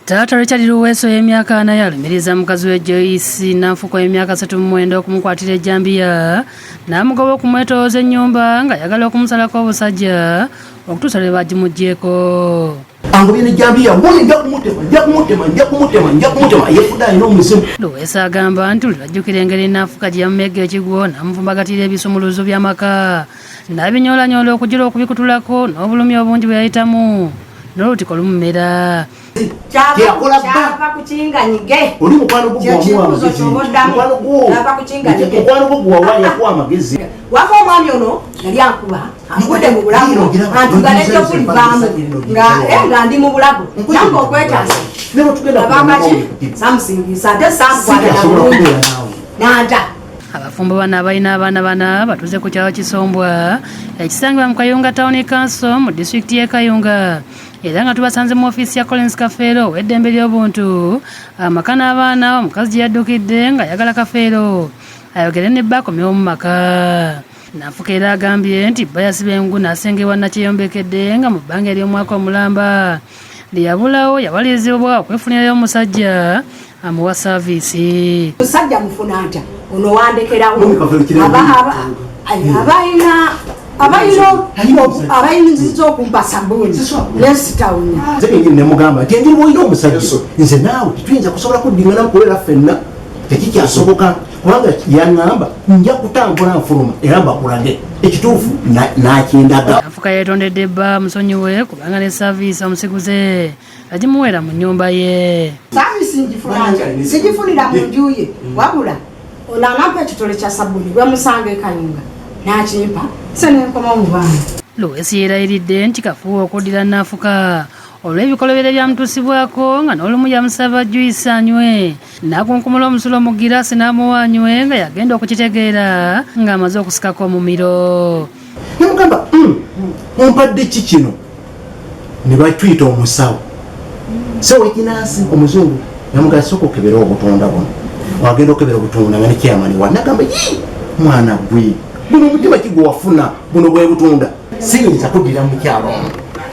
Taata Richard Luweso y'emyaka 4 alumiriza mukazi we Joyce Nanfuko y'emyaka 39 okumukwatira ejjambiya n'amugoba okumwetooza ennyumba nga ayagala okumusalako obusajja okutuusa lwe bagimugyeko. Angobye n'ejjambiya ngoye nja kumutema yefudde alina omuzimu. Luweso agamba nti lwajjukira engeri Nanfuka gye yamumegga ekigwo n'amuvumbagatira ebisumuluzo by'amaka n'abinyoolanyoola okugira okubikutulako n'obulumi obungi bwe yayitamu n'olutiko lumumera. Kyapa kuchinganyige oli mukwano gwo yakuwa amagezi wava omwami ono yali ankuba angudde mu bulago antugalejjo kulivaamu nga ndi mu bulago nange okwetaasa abakaki samusingisa ate samukwata nanta. Abafumbo bana abalina abaana bana batuze ku kyalo Kisombwa ekisangibwa mu Kayunga Town Council mu disitulikiti y'e Kayunga era nga tubasanze mu ofiisi ya Collins Kafeero ow'eddembe ly'obuntu amaka n'abaana omukazi gye yaddukidde nga ayagala Kafeero ayogere ne bba akomyewo mu maka. Nanfuka era agambye nti bba yasiba engu n'asengewa Nakyeyombekedde nga mu bbanga ery'omwaka omulamba lyeyabulawo yawalirizibwa okwefunirayo omusajja amuwa saaviisi. Musajja mufuna atya ono wandekerawo abayinza okumpa sabuni nesitawunya zenyini nemugamba nti engeri bwolina omusajja nze naawe tetuyinza kusobola kuddingana mukolera ffenna tekikyasoboka kubanga yaŋŋamba nja kutambula nfuluma era mbakulage ekituufu nakindaga. Nanfuka yeetondedde bba musonyiwe kubanga ne saaviisi omusiguze agimuweera mu nnyumba ye. Saaviisi sigifunira mu nju ye wabula ono anampa ekitole kya sabuni gwe musanga ekayunga n'akimpa se nenkoma mu baana. Luweso yeerayiridde nti kafuuwa okuddira Nanfuka olw'ebikolobero byamutuusibwako nga n'olumu yamusaba Joyce anywe n'akunkumula omusulo mu giraasi n'amuwa anywe nga yagenda okukitegeera ng'amaze okusikako omumiro. Namugamba ompadde ki kino ne batuyita omusawo Sewekinaasi omuzungu yamugamba sooka okebera obutonda buno wagenda okebera obutonda nga ne kyamaniwa nagamba mwana gwe buno omutima kigwe wafuna buno bwe butunda siyinza kuddira mu kyalo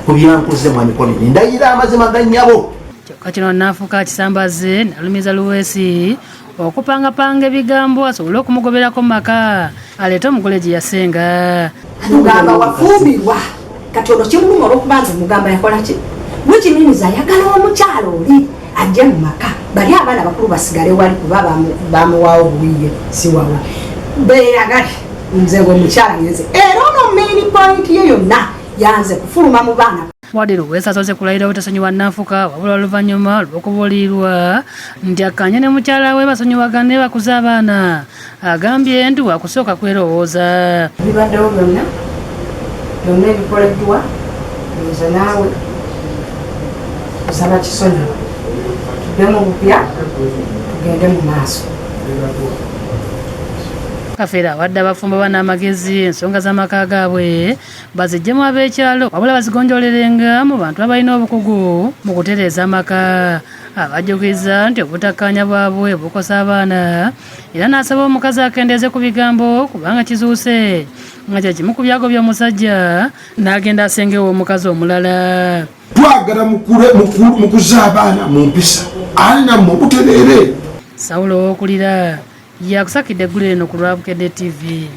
kubyankuze mu mikono ndayira amazima ga nnyabo. Kyokka kino Nanfuka kisambaze n'alumiza Luweesi okupangapanga ebigambo asobole okumugoberako mu maka aleete omugole gye yasenga. Mugamba wafumbirwa kati ono kimuluma olw'okubanza mugamba yakola ki wekiminiza ayagala omukyalo oli ajje mu maka bali abaana bakulu basigale wali kuba bamuwaawo buwiye siwawa beyagale nze ng'omukyala ngenze era ono main point ye yonna yanze kufuluma mu baana. Wadde Luweso asoose kulayira obutasonyiwa Nanfuka wabula oluvannyuma lw'okubuulirwa nti akkanye ne mukyala we basonyiwagane bakuze abaana agambye nti wakusooka kwerowooza. Bibaddewo byonna ebikoleddwa nze naawe kusaba kisonyiwa tudde mu bupya tugende mu maaso. Kafeero awadde abafumbo bana amagezi ensonga z'amaka gaabwe baziggyemu ab'ekyalo wabula bazigonjoolerenga mu bantu abalina obukugu mu kutereeza amaka. Abajjukiza nti obutakkaanya bwabwe bukosa abaana era n'asaba omukazi akendeeze ku bigambo kubanga kizuuse nga kye kimu ku byago by'omusajja n'agenda asengewo omukazi omulala. Twagala mukuza abaana mu mpisa alinamu obutereere. Sawulo ow'okulira yakusakidde eggulu lino ku Lwabukedde TV.